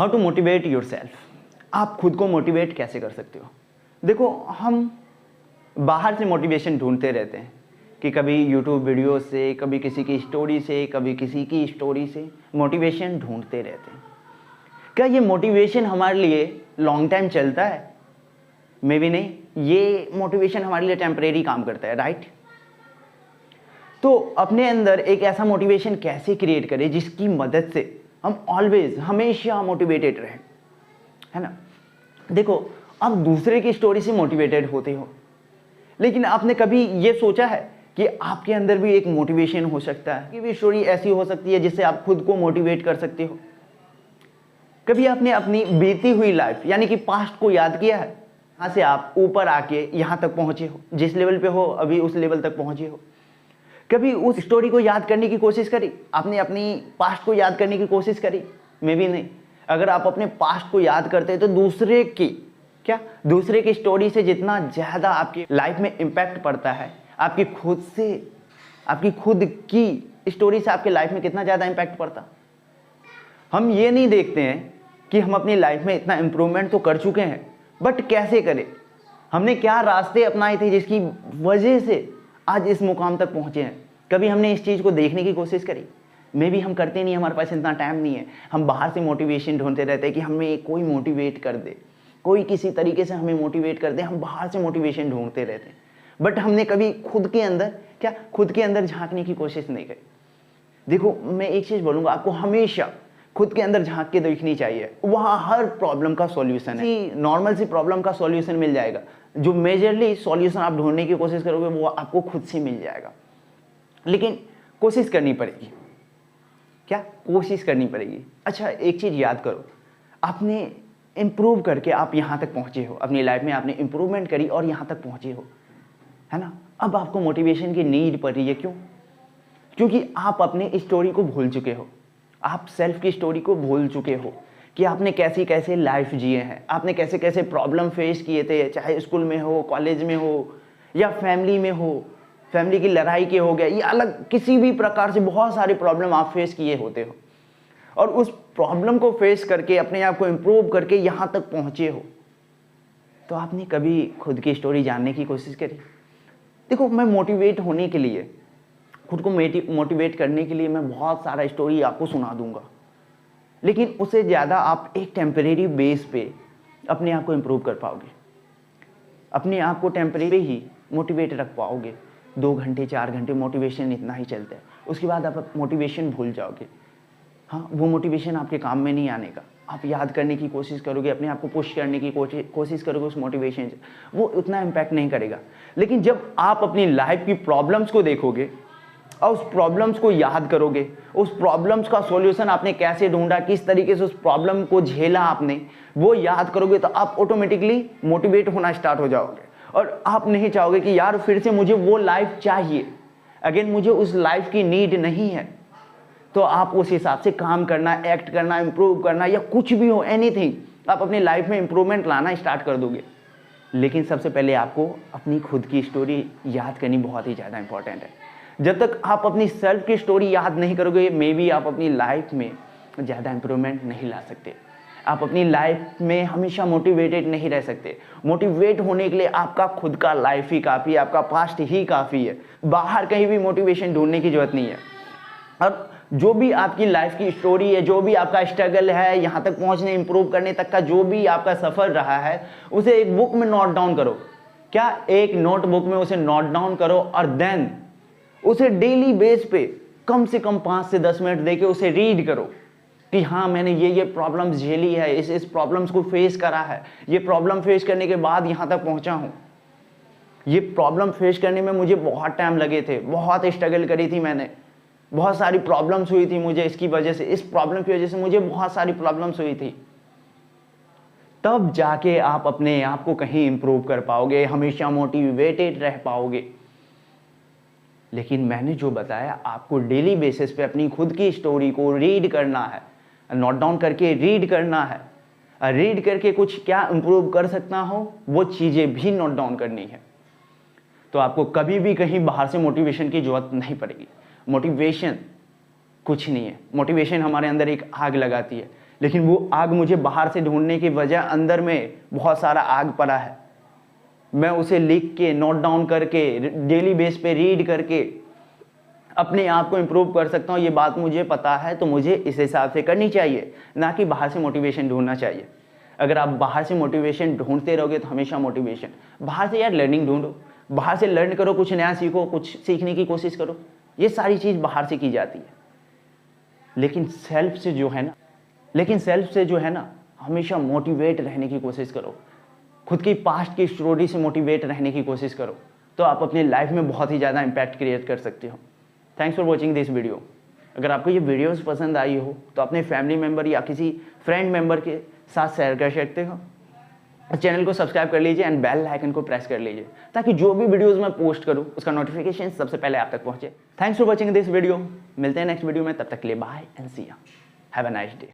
How to motivate yourself. आप खुद को मोटिवेट कैसे कर सकते हो? देखो, हम बाहर से मोटिवेशन ढूंढते रहते हैं कि कभी यूट्यूब वीडियो से, कभी किसी की स्टोरी से, कभी किसी की स्टोरी से मोटिवेशन ढूंढते रहते हैं। क्या ये मोटिवेशन हमारे लिए लॉन्ग टाइम चलता है? मे बी नहीं। ये मोटिवेशन हमारे लिए टेम्परेरी काम करता है, राइट? तो अपने अंदर एक ऐसा मोटिवेशन कैसे क्रिएट करें जिसकी मदद से हम ऑलवेज, हमेशा मोटिवेटेड रहें, है ना? देखो, आप दूसरे की स्टोरी से मोटिवेटेड होते हो, लेकिन आपने कभी ये सोचा है कि आपके अंदर भी एक मोटिवेशन हो सकता है? कि भी स्टोरी ऐसी हो सकती है जिससे आप खुद को मोटिवेट कर सकते हो। कभी आपने अपनी बीती हुई लाइफ यानी कि पास्ट को याद किया है? यहाँ से आप ऊपर आके यहाँ तक पहुँचे हो, जिस लेवल पे हो अभी उस लेवल तक पहुँचे हो। कभी उस स्टोरी को याद करने की कोशिश करी? आपने अपनी पास्ट को याद करने की कोशिश करी? मे बी नहीं। अगर आप अपने पास्ट को याद करते हैं तो दूसरे की स्टोरी से जितना ज़्यादा आपकी लाइफ में इम्पैक्ट पड़ता है, आपकी खुद की स्टोरी से आपके लाइफ में कितना ज़्यादा इम्पैक्ट पड़ता। हम ये नहीं देखते हैं कि हम अपनी लाइफ में इतना इम्प्रूवमेंट तो कर चुके हैं, बट कैसे करें, हमने क्या रास्ते अपनाए थे जिसकी वजह से आज इस मुकाम तक पहुँचे हैं। कभी हमने इस चीज़ को देखने की कोशिश करी? मे बी हम करते नहीं, हमारे पास इतना टाइम नहीं है। हम बाहर से मोटिवेशन ढूंढते रहते हैं कि हमें कोई मोटिवेट कर दे, कोई किसी तरीके से हमें मोटिवेट कर दे। हम बाहर से मोटिवेशन ढूंढते रहते हैं, बट हमने कभी खुद के अंदर झांकने की कोशिश नहीं करी। देखो, मैं एक चीज़ बोलूँगा, आपको हमेशा खुद के अंदर झांक के देखनी चाहिए। वहाँ हर प्रॉब्लम का सॉल्यूशन है। नॉर्मल सी प्रॉब्लम का सॉल्यूशन मिल जाएगा। जो मेजरली सॉल्यूशन आप ढूंढने की कोशिश करोगे वो आपको खुद से मिल जाएगा, लेकिन कोशिश करनी पड़ेगी। कोशिश करनी पड़ेगी। अच्छा, एक चीज़ याद करो, आपने इम्प्रूव करके आप यहाँ तक पहुँचे हो, अपनी लाइफ में आपने इम्प्रूवमेंट करी और यहाँ तक पहुँचे हो, है ना? अब आपको मोटिवेशन की नीड पड़ रही है। क्यों? क्योंकि आप अपने स्टोरी को भूल चुके हो। आप सेल्फ की स्टोरी को भूल चुके हो कि आपने कैसी कैसे लाइफ जिए हैं, आपने कैसे कैसे प्रॉब्लम फेस किए थे, चाहे स्कूल में हो, कॉलेज में हो, या फैमिली में हो, फैमिली की लड़ाई के हो गया, या अलग किसी भी प्रकार से बहुत सारे प्रॉब्लम आप फेस किए होते हो, और उस प्रॉब्लम को फेस करके अपने आप को इम्प्रूव करके यहाँ तक पहुँचे हो। तो आपने कभी खुद की स्टोरी जानने की कोशिश करी? देखो, मैं मोटिवेट होने के लिए, खुद को मोटिवेट करने के लिए मैं बहुत सारा स्टोरी आपको सुना दूंगा, लेकिन उससे ज़्यादा आप एक टेम्परेरी बेस पे अपने आप को इम्प्रूव कर पाओगे। अपने आप को टेम्परेरी ही मोटिवेट रख पाओगे। 2 घंटे 4 घंटे मोटिवेशन इतना ही चलता है, उसके बाद आप मोटिवेशन भूल जाओगे। हाँ, वो मोटिवेशन आपके काम में नहीं आने का। आप याद करने की कोशिश करोगे, अपने आप को पुश करने की कोशिश करोगे उस मोटिवेशन से, वो उतना इम्पैक्ट नहीं करेगा। लेकिन जब आप अपनी लाइफ की प्रॉब्लम्स को देखोगे और उस प्रॉब्लम्स को याद करोगे, उस प्रॉब्लम्स का सॉल्यूशन आपने कैसे ढूंढा, किस तरीके से उस प्रॉब्लम को झेला आपने, वो याद करोगे, तो आप ऑटोमेटिकली मोटिवेट होना स्टार्ट हो जाओगे। और आप नहीं चाहोगे कि यार फिर से मुझे वो लाइफ चाहिए, अगेन मुझे उस लाइफ की नीड नहीं है। तो आप उस हिसाब से काम करना, एक्ट करना, इम्प्रूव करना, या कुछ भी हो, एनीथिंग, आप अपनी लाइफ में इम्प्रूवमेंट लाना स्टार्ट कर दोगे। लेकिन सबसे पहले आपको अपनी खुद की स्टोरी याद करनी बहुत ही ज़्यादा इंपॉर्टेंट है। जब तक आप अपनी सेल्फ की स्टोरी याद नहीं करोगे, मे बी आप अपनी लाइफ में ज़्यादा इंप्रूवमेंट नहीं ला सकते। आप अपनी लाइफ में हमेशा मोटिवेटेड नहीं रह सकते। मोटिवेट होने के लिए आपका खुद का लाइफ ही काफ़ी है, आपका पास्ट ही काफ़ी है। बाहर कहीं भी मोटिवेशन ढूंढने की जरूरत नहीं है। और जो भी आपकी लाइफ की स्टोरी है, जो भी आपका स्ट्रगल है, यहाँ तक पहुँचने, इम्प्रूव करने तक का जो भी आपका सफ़र रहा है, उसे एक बुक में नोट डाउन करो। एक नोटबुक में उसे नोट डाउन करो, और देन उसे डेली बेस पे कम से कम 5 से 10 मिनट देके उसे रीड करो कि हाँ, मैंने ये प्रॉब्लम्स झेली है, इस प्रॉब्लम्स को फेस करा है, ये प्रॉब्लम फेस करने के बाद यहाँ तक पहुँचा हूँ। ये प्रॉब्लम फेस करने में मुझे बहुत टाइम लगे थे, बहुत स्ट्रगल करी थी मैंने, बहुत सारी प्रॉब्लम्स हुई थी मुझे इसकी वजह से, इस प्रॉब्लम की वजह से मुझे बहुत सारी प्रॉब्लम्स हुई थी। तब जाके आप अपने आप को कहीं इंप्रूव कर पाओगे, हमेशा मोटिवेटेड रह पाओगे। लेकिन मैंने जो बताया, आपको डेली बेसिस पे अपनी खुद की स्टोरी को रीड करना है, नोट डाउन करके रीड करना है। रीड करके कुछ क्या इंप्रूव कर सकता हो, वो चीज़ें भी नोट डाउन करनी है। तो आपको कभी भी कहीं बाहर से मोटिवेशन की जरूरत नहीं पड़ेगी। मोटिवेशन कुछ नहीं है। मोटिवेशन हमारे अंदर एक आग लगाती है लेकिन वो आग मुझे बाहर से ढूंढने की वजह अंदर में बहुत सारा आग पड़ा है। मैं उसे लिख के, नोट डाउन करके, डेली बेस पे रीड करके अपने आप को इम्प्रूव कर सकता हूँ। ये बात मुझे पता है, तो मुझे इस हिसाब से करनी चाहिए, ना कि बाहर से मोटिवेशन ढूंढना चाहिए। अगर आप बाहर से मोटिवेशन ढूंढते रहोगे तो हमेशा मोटिवेशन, बाहर से यार लर्निंग ढूंढो, बाहर से लर्न करो, कुछ नया सीखो, कुछ सीखने की कोशिश करो। ये सारी चीज़ बाहर से की जाती है। लेकिन सेल्फ से जो है ना हमेशा मोटिवेट रहने की कोशिश करो। खुद की पास्ट की स्टोरी से मोटिवेट रहने की कोशिश करो, तो आप अपनी लाइफ में बहुत ही ज़्यादा इम्पैक्ट क्रिएट कर सकते हो। Thanks for watching this video. अगर आपको ये वीडियोस पसंद आई हो तो अपने फैमिली मेम्बर या किसी फ्रेंड मेम्बर के साथ शेयर कर सकते हो। चैनल को सब्सक्राइब कर लीजिए एंड बेल आइकन को प्रेस कर लीजिए, ताकि जो भी वीडियोस मैं पोस्ट करूं उसका नोटिफिकेशन सबसे पहले आप तक पहुंचे। Thanks for watching this video. मिलते हैं नेक्स्ट वीडियो में, तब तक के लिए bye and see you. Have a nice day.